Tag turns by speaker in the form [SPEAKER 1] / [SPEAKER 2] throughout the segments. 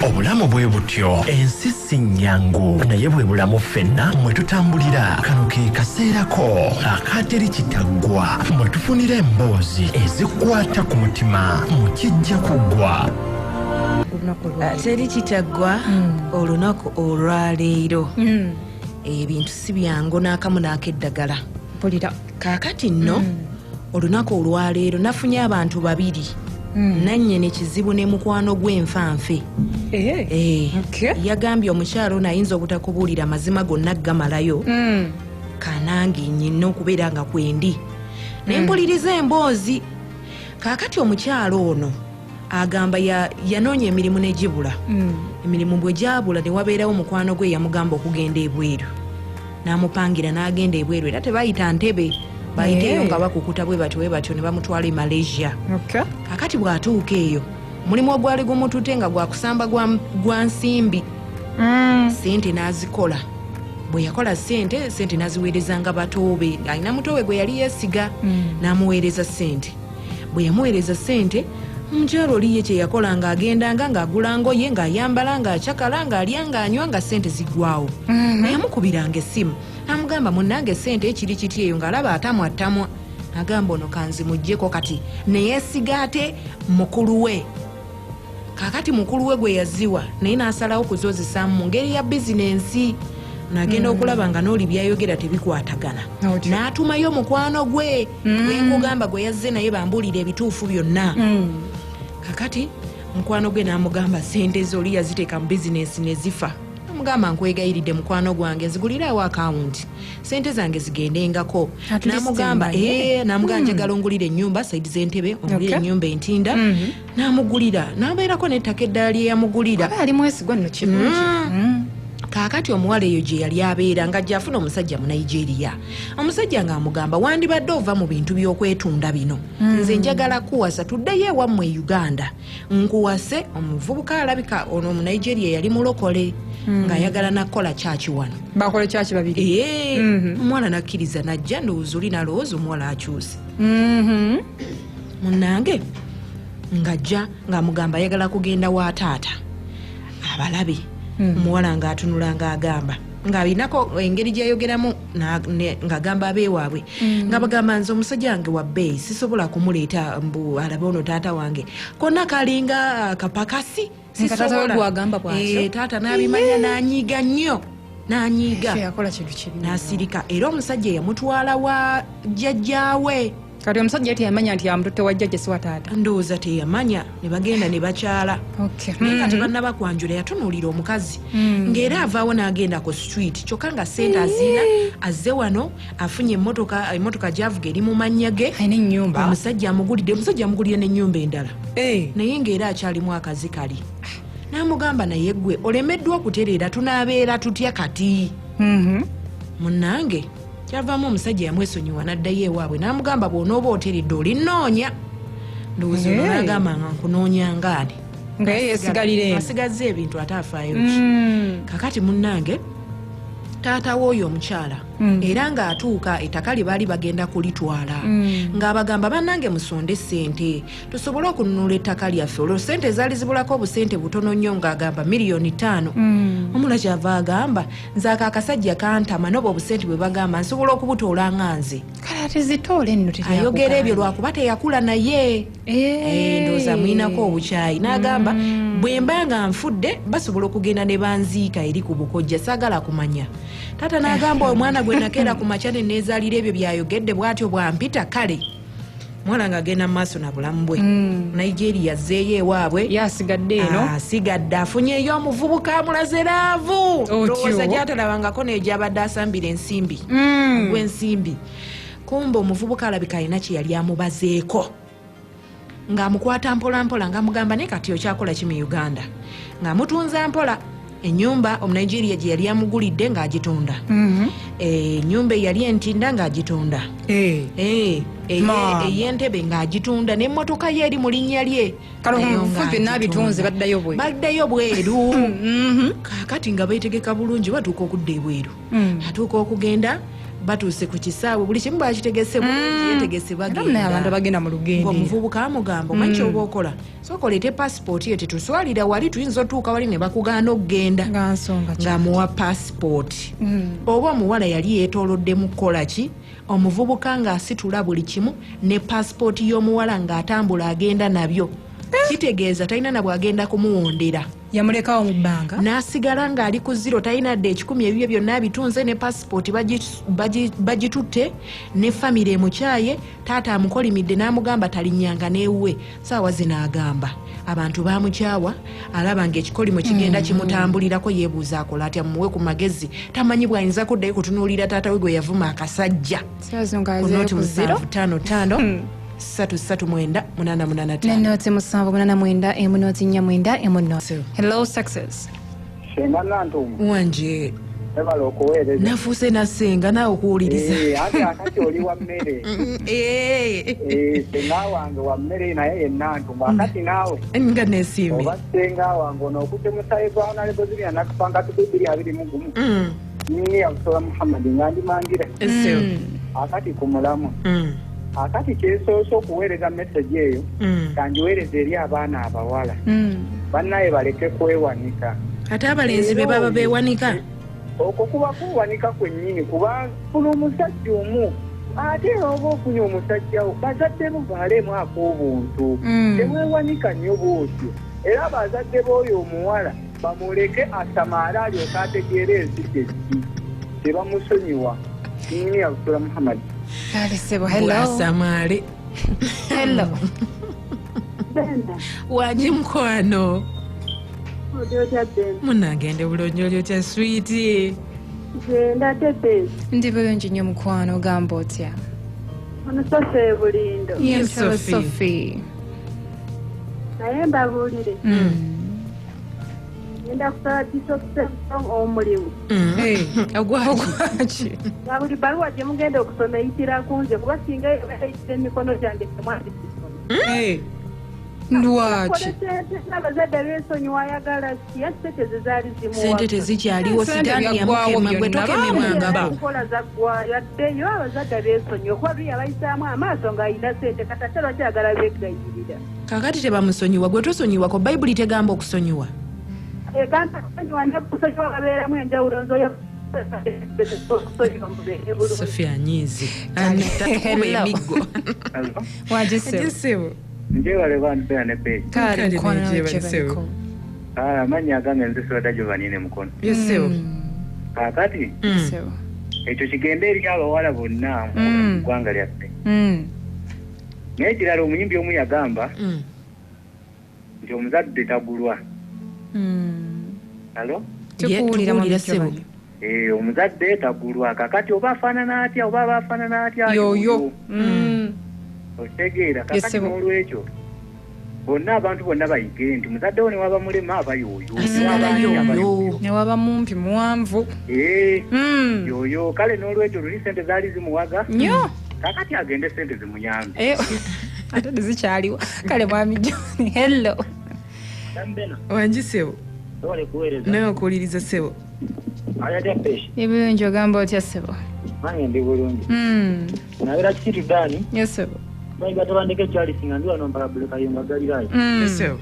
[SPEAKER 1] obulamu bwe butyo ensi si nnyangu naye bwe bulamu ffenna mwe tutambulira kano ke kaseerako akaateri kitaggwa mwe tufunira emboozi ezikwata ku mutima mu kijja kuggwa
[SPEAKER 2] teri kitaggwa olunaku olwaleero ebintu si byangu n'akamu n'akeddagala kaakati nno olunaku olwaleero nafunye abantu babiri nannyene kizibu ne mukwano gw'enfanfe yagambye omukyalo ono ayinza obutakubuulira mazima gonna gamalayo kanange nyina okubeera nga kwendi nempuliriza emboozi kaakati omukyalo ono agamba yanoonya emirimu negibula emirimu bwe gyabula ne wabeerawo mukwano gwe yamugamba okugenda ebweru n'amupangira n'agenda ebweru era tebayita ntebe bayiteeyo nga bakukuta bwe batyo ne bamutwala e Malaysia kakati bw'atuuka eyo mulimu ogwali gumutute nga gwakusamba gwa nsimbi sente n'azikola bwe yakola sente n'aziweerezanga batoobe alina mutoobe gwe yali yeesiga n'amuweereza sente bwe yamuweereza sente omukyalo oli ye kye yakola ng'agendanga ng'agula ngoye ng'ayambala ng'akyakala ng'alya ng'anywa nga sente ziggwawo nayamukubiranga essimu n'amugamba munnange sente ekiri kiti eyo ng'alaba atamwattamwa agamba ono kanzimuggyeko kati neyeesiga ate mukulu we kaakati mukulu we gwe yaziwa naye n'asalawo kuzozisamu mu ngeri ya bizinensi n'agenda okulaba nga n'oli byayogera tebikwatagana n'atumayo mukwano gwe gwenkugamba gwe yazze naye bambuulira ebituufu byonna kakati mukwano gwe n'amugamba sente zoli yaziteeka mu bizinensi ne zifa namugamba nkwegayiridde mukwano gwange nzigulirawo akawunti sente zange zigendengako namugamba njagala ongulira ennyumba saidi z'entebe ongulira ennyumba entinda namugulira nabeerako n'ettaka eddala lye yamugulira
[SPEAKER 3] ali mwesigwa nno kirungi
[SPEAKER 2] kaakati omuwala eyo gye yali abeera nga gy'afuna omusajja mu Nigeria omusajja ng'amugamba wandibadde ova mu bintu by'okwetunda bino nze njagala kuwasa tuddeyo ewammwe e Uganda nkuwase omuvubuka alabika ono mu Nigeria yali mulokole ng'ayagala nakola kyaki wano
[SPEAKER 3] bakola kyaki babiri
[SPEAKER 2] omuwala nakkiriza najja ndowooza oli nalowooza omuwala akyuse munnange ng'ajja ng'amugamba ayagala kugenda wa taata abalabe omuwala ng'atunula ng'agamba ng'alinako engeri gyayogeramu ng'agamba abeewaabwe nga bagamba nze omusajja wange wa bbeeyi sisobola kumuleeta mbu alabe ono taata wange konna kalinga akapakasi taata n'abimanya n'anyiiga nnyo n'asirika era omusajja yamutwala wa jjajjaawe
[SPEAKER 3] kati omusajja teyamanya nti amututte wa jjajja si wa taata
[SPEAKER 2] ndowooza teyamanya ne bagenda ne bakyala naye kati bannaba kwanjula yatunuulira omukazi ng'era avaawo n'agenda ku street kyokka nga sente azina azze wano afunye emmotoka gy'avuga eri mu mannya ge
[SPEAKER 3] alina ennyumba
[SPEAKER 2] omusajja amugulire n'ennyumba endala naye ng'era akyalimu akazi kali n'amugamba naye ggwe olemeddwa okutereera tunaabeera tutya kati munnange kyavaamu omusajja yamwesonyiwa n'addayo ewaabwe n'amugamba bw'onooba oteredde olinoonya ndowooza ono n'agamba nga nkunoonya ngaani
[SPEAKER 3] nga ye yeesigalira eno
[SPEAKER 2] asigazza ebintu ate afaayo ki kakati munnange taata w'oyo omukyala era ng'atuuka ettaka lye baali bagenda kulitwala ng'abagamba bannange musonde sente tusobole okununula ettaka lyaffe olwo sente ezaali zibulako obusente butono nnyo ng'agamba miliyoni 5 omula kyava agamba nze ako akasajja kantama n'obwo obusente bwe bagamba nsobola okubutoola nga nze
[SPEAKER 3] kale ate zitoole nno
[SPEAKER 2] ayogera ebyo lwakuba teyakula naye ndowooza mwinako obukyayi n'agamba bwe mba nga nfudde basobola okugenda ne banziika eri ku bukojja saagala kumanya taata n'agamba omwana gwe nakeera ku makya ne neezaalira ebyo byayogedde bw'atyo bwampita kale mwana ng'agenda mu maaso na bulamu bwe Nigeria azzeeyo ewaabwe
[SPEAKER 3] yasigadde eno
[SPEAKER 2] asigadde afunyeyo omuvubuka amulaze laavu ndowooza gyatalabangako naye gyabadde asambira ensimbi gw'ensimbi kumbe omuvubuka alabika alina kye yali amubazeeko ng'amukwata mpolampola ng'amugamba naye kati okyakola ki mu Uganda ng'amutunza mpola ennyumba omunigeria gye yali amugulidde ng'agitunda ennyumba eyali entinda ng'agitunda ey'entebe ng'agitunda n'emmotoka ye eri mu linnya lye baddayo bweru kaakati nga beetegeka bulungi batuuka okudda ebweru atuuka okugenda batuuse ku kisaawe buli kimu bakitegese bulungi yetegese
[SPEAKER 3] naye abantu bagenda mu lugendo
[SPEAKER 2] omuvubuka amugamba omanyi kyoba okola sooka oleete paasipooti ye tetuswalira wali tuyinza otuuka wali ne bakugaana okugenda ng'amuwa paasipooti oba omuwala yali yeetoolodde mu kukola ki omuvubuka ng'asitula buli kimu ne paasipooti y'omuwala ng'atambula agenda nabyo kitegeeza talina na bw'agenda kumuwondera
[SPEAKER 3] yamulekawo mu bbanga
[SPEAKER 2] n'asigala ng'ali ku ziro talina dde 10 ebibye byonna bitunze ne paasipooti bagitutte ne famire emukyaye taata amukolimidde n'amugamba talinnyanga n'ewuwe saawa zino agamba abantu bamukyawa alaba ng'ekikolimo kigenda kimutambulirako yeebuuza akola atya mumuwe ku magezi tamanyi bw'ayinza kuddayo kutunuulira taata we gwe yavuma akasajja kunoti 755
[SPEAKER 3] nenoti 789 emunoti 4 hello success
[SPEAKER 2] wanje
[SPEAKER 4] ebala okuweereza
[SPEAKER 2] nafuuse nasenga naawe okuwuliriza
[SPEAKER 4] ate akati oli wa mmere senga wange wa mmere naye yennantuma akati naawe
[SPEAKER 2] nga nesiimye
[SPEAKER 4] oba senga wange ono okutte musayi gwa onalebo zibina nakupanga tubibiri 21 nini yabusola muhammadi nga ndimangira akati ku mulamu akati kyesoose okuweereza meseji eyo kangiweereza eri abaana abawala bannaye baleke kwewanika
[SPEAKER 2] ate abalenzi be baba beewanika
[SPEAKER 4] okwo kuba kwewanika kwennyini kuba funa omusajja omu ate oba ofunye omusajja wo bazadde bo baaleemu ak'obuntu temwewanika nnyo bwotyo era abazadde b'oyo omuwala bamuleke asamaale alyoka ategeera ensi kyeki tebamusonyiwa nini yabusula muhammadi
[SPEAKER 2] bwasamaale
[SPEAKER 3] hello
[SPEAKER 2] wangi mukwano munagende bulungi oli otya switi
[SPEAKER 3] ndi bulungi nnyo mukwano ogamba otya
[SPEAKER 5] omusose bulindo
[SPEAKER 3] Sophie
[SPEAKER 5] naye mbabuulire ngenda kusaba disokisong omulimu
[SPEAKER 2] ogwaki
[SPEAKER 5] nga buli baluwa gye mugenda okusoma eyitira kunze kuba singa eyitira emikono gyange temwandikisoma
[SPEAKER 3] lwaki
[SPEAKER 5] abazadde beesonyiwa ayagala siya sente ze zaali
[SPEAKER 2] sente tezikyaliwo sitaani yamukema gwe tokememwanga
[SPEAKER 5] nkola zaggwayo addeyo abazadde beesonyiwa kuba luli abayisaamu amaaso ng'ayina sente katate lwaki agala beegayirira
[SPEAKER 2] kakati tebamusonyiwa gwe tosonyiwako bayibuli tegamba okusonyiwa
[SPEAKER 5] egamba kusonyiwa nekusonyiwa babeeramu enjawulo nzoyo
[SPEAKER 2] Sophia nyizi tatukuba emiggo
[SPEAKER 3] wagisebo
[SPEAKER 4] njewale bantu beera ne peegi
[SPEAKER 3] kale mukwano
[SPEAKER 4] amannya agange nzisoda giovanine mukono
[SPEAKER 2] yesebo
[SPEAKER 4] kaakati ekyo kigenda eri abawala bonna mu ggwanga lyaffe naye kirala omuyimbi omu yagamba nti omuzadde tagulwa alo
[SPEAKER 2] tukuwulira sebo
[SPEAKER 4] omuzadde tagulwa kakati oba afaanana atya oba aba afaanana atya
[SPEAKER 3] yoyo
[SPEAKER 4] otegeera kakati n'olwekyo bonna abantu bonna bayige nti muzadde wo ne waba mulema aba yoyo
[SPEAKER 3] ne waba mumpi muwanvu
[SPEAKER 4] yoyo kale n'olwekyo luli sente zaali zimuwaga
[SPEAKER 3] nnyo
[SPEAKER 4] kakati agende sente zimuyambe
[SPEAKER 3] ate tezikyaliwo kale mwami John hello
[SPEAKER 2] wangi sebo naye okuwuliriza sebo
[SPEAKER 3] ebirungi ogamba otya sebo
[SPEAKER 4] nange ndi bulungi nabeera kikitu ddaani
[SPEAKER 3] yesebo
[SPEAKER 4] bayiga tebandika ekyalisi nga ndi wano mpalabule kayunga galirayo
[SPEAKER 2] sebo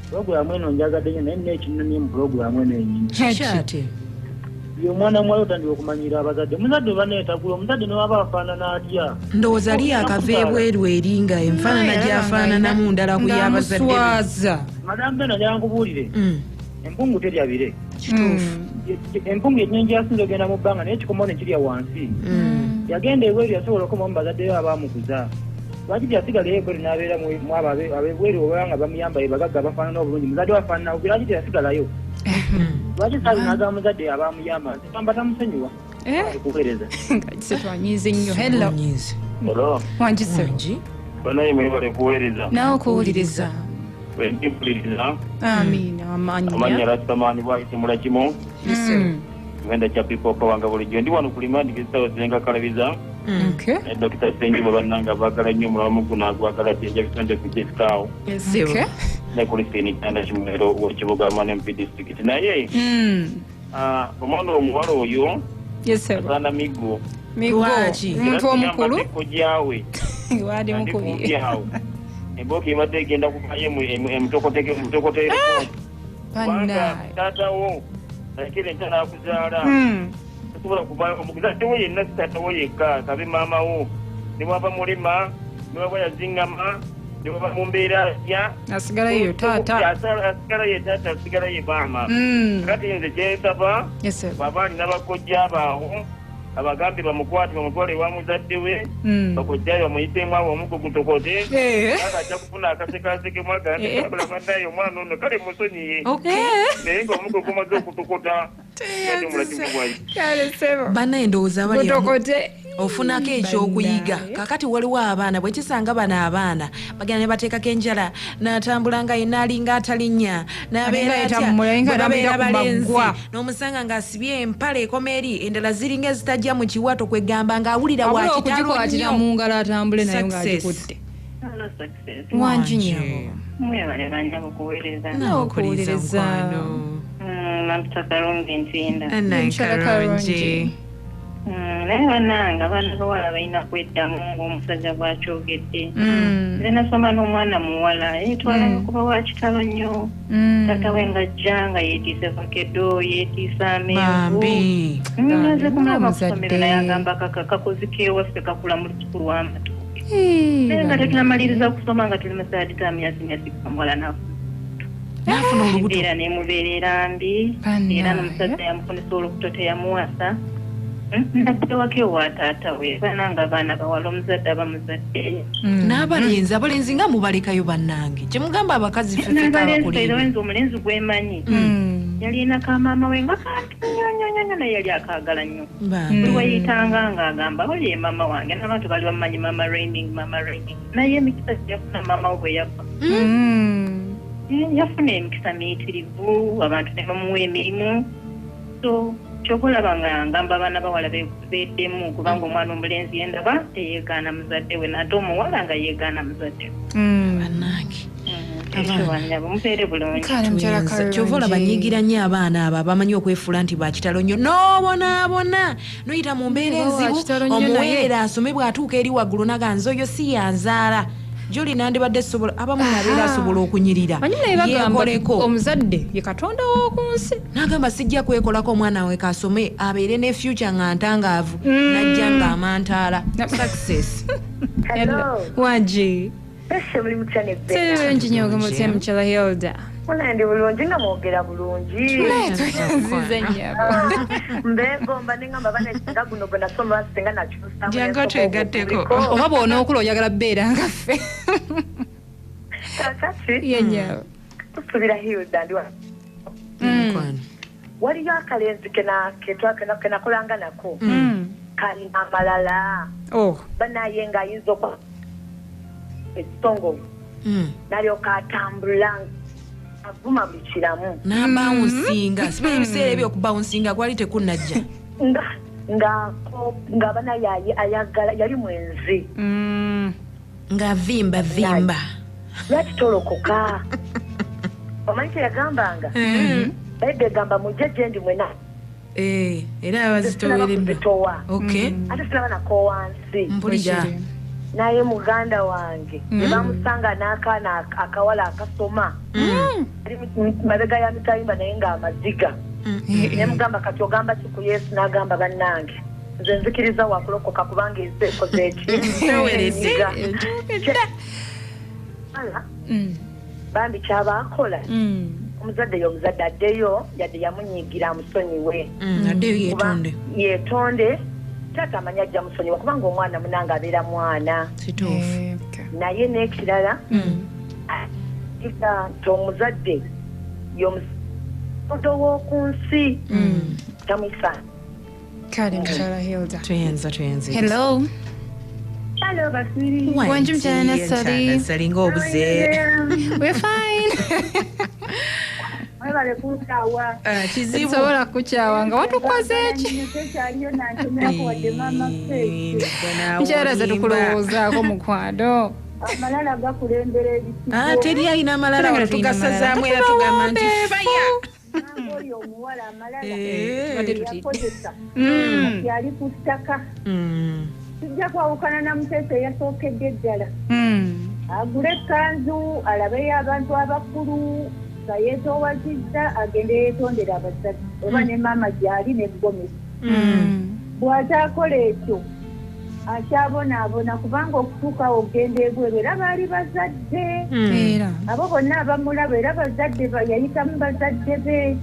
[SPEAKER 4] puroguramu eno njagadde nyo naye nekinoni mu puroguramu eno enyini
[SPEAKER 2] kyate
[SPEAKER 4] omwana muwala otandika okumanyira abazadde omuzadde baneetagula omuzadde newaba afaanana atya
[SPEAKER 2] ndowooza ali akava ebweru eri nga enfaanana gyafaananamu ndala ku y'abazadde
[SPEAKER 3] ngamuswaza
[SPEAKER 4] madamu beno njalankubuulire empungu terya bire
[SPEAKER 2] kituufu
[SPEAKER 4] empungu ekinyenje yasinza ogenda mu bbanga naye ekikomo ne kirya wansi yagenda ebweru yasobola okumamu bazadde be abaamukuza lwaki teyasigalayo ebweru n'abeera mu abo abebweru oba nga bamuyamba bagagga bafaanana obulungi muzadde wafaanana obi lwaki teyasigalayo lwaki saabi naagaba muzadde abaamuyamba amba tamusonyiwa kuweereza
[SPEAKER 3] setwanyize nnyo hello
[SPEAKER 2] nyizi
[SPEAKER 3] wangi sebo
[SPEAKER 4] banaye mwebale kuweereza
[SPEAKER 3] nawe okuwuliriza
[SPEAKER 4] wempuliriza
[SPEAKER 3] amina
[SPEAKER 4] amanya rasitamaani bwayisimula kimu ngenda kya pipopa wange bulijjo ndi wano kulimandi kisawo zenga kalabiza ne dokita senjibo bannanga baagala nnyo mulamu guno agwagala tenja bisonja kujesikaawo ne kulisini kyanda kimulero wekibuga mane mp district naye omwana omuwala oyo
[SPEAKER 3] Yes sir.
[SPEAKER 6] Sana migo.
[SPEAKER 3] Migo. Muntu omukulu.
[SPEAKER 6] Kujawe.
[SPEAKER 3] Wadi mukubi.
[SPEAKER 6] Eboki ibadde genda kufayo emutokoteke.
[SPEAKER 3] Panna.
[SPEAKER 6] Tata wo. Nakire ntana kuzaala. Tusobola kuvayo omukuzadde wo yenna tata wo yekka kabe maama wo. Ne bwava mulima, ne bwava yazingama, ne bwava mu mbeera ya.
[SPEAKER 3] Asigala yo tata.
[SPEAKER 6] Asigala ye tata, asigala ye maama. Kati nze gyensaba.
[SPEAKER 3] Yes sir.
[SPEAKER 6] Baba alina bakojja baawo. Abagambi bamukwate bamutwale ewa muzadde we bakojjayo bamuyitemu abo omuko gutokote ajja kufuna akasekaseke mwagala bannaye omwana ono kale musonyiye naye nga omuko gumaze okutokota
[SPEAKER 2] bannaye ndowooza bali ofunako ekyokuyiga kakati waliwo abaana bwekisanga bano abaana bagenda ne bateekako enjala n'atambula nga yenna alinga atalinnya n'abeera balenzi n'omusanga ng'asibye empale ekoma eri endala ziringa ezitajja mu kiwato kwegamba ng'awulira wakitalo nnyo
[SPEAKER 3] mu ngalo atambule nayo ng'agikutte wangi nyabo
[SPEAKER 5] mwebale banja bukuweereza
[SPEAKER 3] n'okuweereza
[SPEAKER 5] nampita kalungi ntinda
[SPEAKER 2] kalungi
[SPEAKER 5] naye bannanga abaana bawala balina kweddamu ng'omusajja bw'akyogedde nze nasoma n'omwana muwala yeetwala kuba wa kitalo nnyo tata we ng'ajja nga yeetiise vakedo yeetiise amenvu naze kumulaba kusomero naye agamba kakozi k'ewaffe kakula mu lusuku lw'amatooke naye nga tetunamaliriza kusoma nga tuli mu saadi tamyasinyasikkamwala nafu
[SPEAKER 2] nafuna olubuto
[SPEAKER 5] embeera n'emubeerera mbi era n'omusajja yamufunisa olubuto teyamuwasa nakitewake wa taata we bananga abaana bawala omuzadde abamuzadde
[SPEAKER 2] n'abalenzi nga mubalekayo bannange kyemugamba abakazi
[SPEAKER 5] fefeabalenzi omulenzi gwemanyi yalinako amaama we nga kanyonyonyo naye yali akaagala nnyo buli wayitanga ng'agamba oli ye maama wange n'abantu bali bamumanyi mama raining naye emikisa gyeyafuna maama we bwe yafa yafuna emikisa miyitirivu abantu ne bamuwa emirimu so kyokulaba nga ngamba abaana bawala beddemu kubanga omwana omulenzi yendaba teyeegaana muzadde we nate omuwala nga yeegaana muzadde
[SPEAKER 2] bannange
[SPEAKER 5] mubeere bulungi
[SPEAKER 2] kyova olaba nyigira nnyo abaana abo abamanyi okwefuula nti bakitalo nnyo n'obonaabona noyita mu mbeera enzibu omuweerera asome bw'atuuka eri waggulu naganza oyo si yanzaala Juli nandibadde sobola abamu nabeera asobola okunyirira yeekoleko
[SPEAKER 3] omuzadde ye katonda w'okunsi
[SPEAKER 2] n'agamba sijja kwekolako omwana we kasome abeere ne future nga ntangaavu najja nga amantaala success
[SPEAKER 3] waji
[SPEAKER 7] muri mutya ne bbe
[SPEAKER 3] bulungi nnyo gamutya mukyala Hilda
[SPEAKER 7] ndi bulungi nga mwogera bulungi
[SPEAKER 3] nzize nnyabo
[SPEAKER 7] mbegomba nengamba banakisinga guno gwe nasoma singa nakyusa
[SPEAKER 2] jangu twegatteko
[SPEAKER 3] oba bw'onookula oyagala bbeera nga ffe
[SPEAKER 7] kakati
[SPEAKER 3] yennyabo
[SPEAKER 7] tusubira Hilda ndi waliyo akalenzi kenakolanga nako kalina amalala banaye ng'ayinza okwa ekitongole nalyoka atambula avuma buli kiramu
[SPEAKER 2] n'abawunsinga sibe ebiseera ebyokubawunsinga kwali tekunajja
[SPEAKER 7] nga banaye ayagala yali mwenzi
[SPEAKER 2] ng'avimba
[SPEAKER 7] lwakitolokoka omanyi kyeyagambanga bayibbe egamba mujje gye ndi mwena
[SPEAKER 2] era abazitowereddwa
[SPEAKER 7] ate sinaba nakowansi
[SPEAKER 2] mpulira
[SPEAKER 7] naye muganda wange nebamusanga n'akaana akawala akasoma mabega ya mitayimba naye ng'amaziga naye mugamba kati ogamba ki ku Yesu n'agamba bannange nze nzikiriza wakulokoka kubanga ekoze eki bambi kyabakola omuzadde addeyo yadde yamunyigira amusonyiwe yeetonde taata amanyi ajja musonyiwa kubanga omwana munanga abeera mwana naye n'ekirala nti omuzadde yomusodo w'okunsi tamwisa
[SPEAKER 3] kale mukyala Hilda
[SPEAKER 2] tuyenza
[SPEAKER 3] hello
[SPEAKER 7] basiri
[SPEAKER 3] wanji mukyala Nasali we're fine
[SPEAKER 7] webale kunkawa
[SPEAKER 2] kizibu
[SPEAKER 3] sobola kukyawa nga watukoze eki mukyala ze tukulowoozaako mukwano
[SPEAKER 7] amalala gakulembera ebisigo
[SPEAKER 2] teri alina amalala tugasazaamu era tugamba nti faya
[SPEAKER 7] oyo omuwala amalala yakozesa yali ku ttaka kijja kwawukana na Muteesa eyasookedde ddala agula ekkanzu alabeyo abantu abakulu nga yeetoowazizza agende yeetondera abazadde oba ne maama gyali neggomesi bw'ataakola ekyo akyabonaabona kubanga okutuuka awo ogenda egweru era baali bazadde abo bonna abamulaba era bazadde yayitamu bazadde be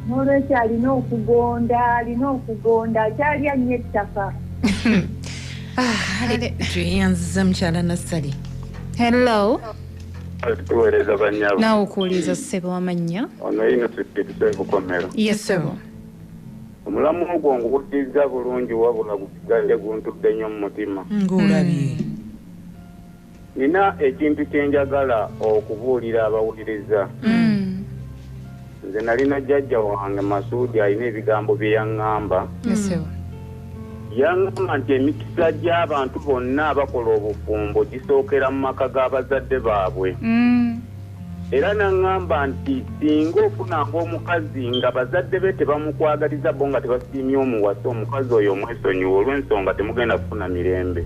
[SPEAKER 7] n'olwekyo alina okugonda akyali annyo ettaka
[SPEAKER 2] tweyanziza mukyala Nassali.
[SPEAKER 3] Hello.
[SPEAKER 8] tuweereza bannyabo
[SPEAKER 3] Naawe okuwuliriza ssebo w'amannya.
[SPEAKER 8] ono Innocent Bukomero.
[SPEAKER 3] Yes ssebo.
[SPEAKER 8] Omulamu ogwo nguwuliriza bulungi wabula gusigadde guntudde nnyo mu mutima.
[SPEAKER 2] Ng'olabye.
[SPEAKER 8] Nina ekintu kye njagala okubuulira abawuliriza. Nze nalina jjajja wange Masuudi alina ebigambo bye yaŋŋamba.
[SPEAKER 3] Yes ssebo.
[SPEAKER 8] Yaŋŋamba nti emikisa gy'abantu bonna abakola obufumbo gisookera mu maka g'abazadde baabwe. Era naŋŋamba nti singa ofunanga omukazi nga bazadde be tebamukwagaliza bo nga tebasiimye omuwasa omukazi oyo omwesonyiwa olw'ensonga temugenda kufuna mirembe.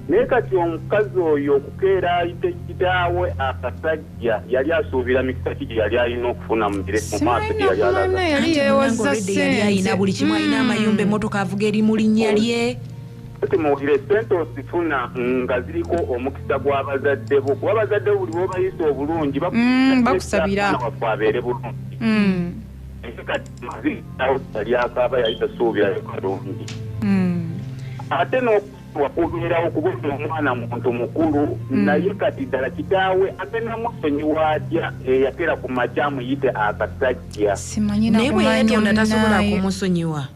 [SPEAKER 8] Naye kati omukazi oyo okukeera ayite kitaawe akasajja yali asuubira mikisa ki gye yali alina okufuna mu maaso gye yali alaga.
[SPEAKER 2] Yali alina buli kimu, alina amayumba, emmotoka avuga eri mu linnya lye.
[SPEAKER 8] Muwulire ssente osifuna nga ziriko omukisa gw'abazadde bo kuba abazadde buli bw'obayisa obulungi
[SPEAKER 3] bakusabira
[SPEAKER 8] waffe abeere bulungi. Kati maziritawo yali akaaba yali tasuubirayo kalungi. Ate wakubeerawo kubona omwana muntu mukulu naye kati ddala kitaawe agenda musonyiwa atya eyatera ku makya amuyite akasajja.
[SPEAKER 2] Naye bwe yeetonda tasobola kumusonyiwa.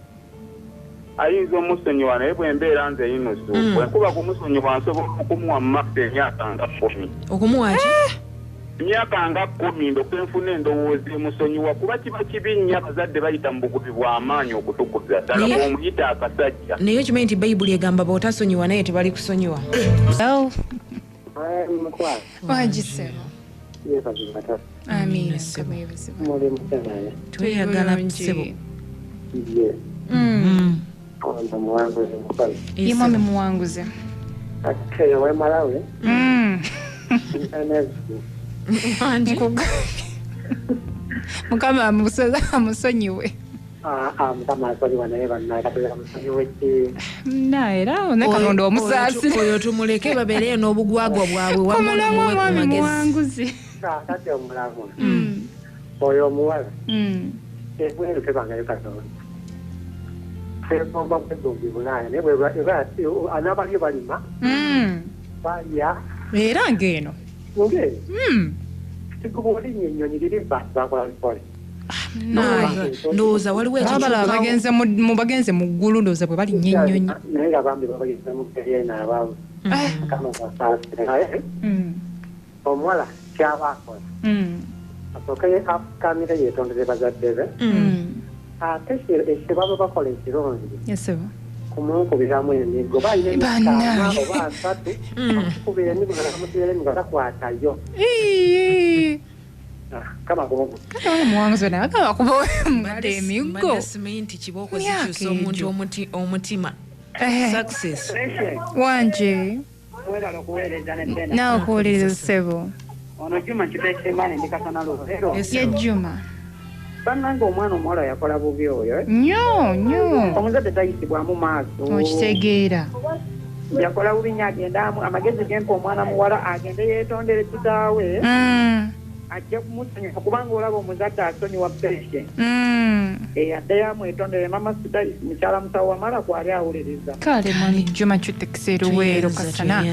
[SPEAKER 8] Ayinza omusonyiwa naye bwe mbeera nze Yunusu bwe nkuba kumusonyiwa nsobola okumuwa mu makisa emyaka nga 10.
[SPEAKER 2] Okumuwa ki?
[SPEAKER 8] Emyaka nga 10 ndyoke nfune endowooza emusonyiwa kuba kiba kibi nnyo abazadde bayita mu bugubi bw'amaanyi okutukuza ddala bw'omuyita akasajja.
[SPEAKER 2] Naye okimanyi nti Bayibuli egamba bw'otasonyiwa naye tebali kusonyiwa.
[SPEAKER 3] Wagisebo. Amiina.
[SPEAKER 2] Tweyagala ssebo.
[SPEAKER 3] Ye mwami muwanguze. Mukama amusonyiwe. Era one Katonda omusaasi.
[SPEAKER 2] Oyo tumuleke babeereyo n'obugwagwa bwabwe
[SPEAKER 3] wamwe muwanguzi.
[SPEAKER 4] Oyo omuwala ebweru tebangayo Katonda tegomba kwegomba ibulaaya naye anabali balima balya
[SPEAKER 3] era ng'eno
[SPEAKER 4] tiguba olinya ennyonyi liriba bakola bikole
[SPEAKER 2] ndowooza waliwo
[SPEAKER 3] abala bagenze mu ggulu ndowooza bwe balinnya ennyonyi
[SPEAKER 4] naye nga bambi babagenze mu ggeriena abamu kama basaasire naye omuwala kyaba akola asooka yekamire yeetondere bazadde be ate ekibaba bakola ekirungi kumukubiramu emigo balina oba 3 okukubira emigo nakamutira emigo takwatayo kama bongo
[SPEAKER 3] muwanguzi naye agamba kuba mugala emigo
[SPEAKER 2] simanyi nti kibooko zikyusa omuntu omutima. Success
[SPEAKER 3] wanje
[SPEAKER 4] mwegala okuweereza neddena
[SPEAKER 3] naawe okuwuliriza ssebo
[SPEAKER 4] ono Juma Kiteesemane ndi Kasana Lubero
[SPEAKER 3] ye Juma
[SPEAKER 4] bannange omwana omuwala yakola bubi oyo
[SPEAKER 3] nnyo
[SPEAKER 4] omuzadde tayisibwamu maaso
[SPEAKER 3] okitegeera
[SPEAKER 4] yakola bubi nnyo agendamu amagezi gempa omwana muwala agende yeetondere kitaawe ajja kumusonyiwa kubanga olaba omuzadde asonyiwa peshe addeyo amwetondere mama Sudais mukyala musawo wamala kwali awuliriza
[SPEAKER 3] kale mwami Juma Kiteesemane Kasana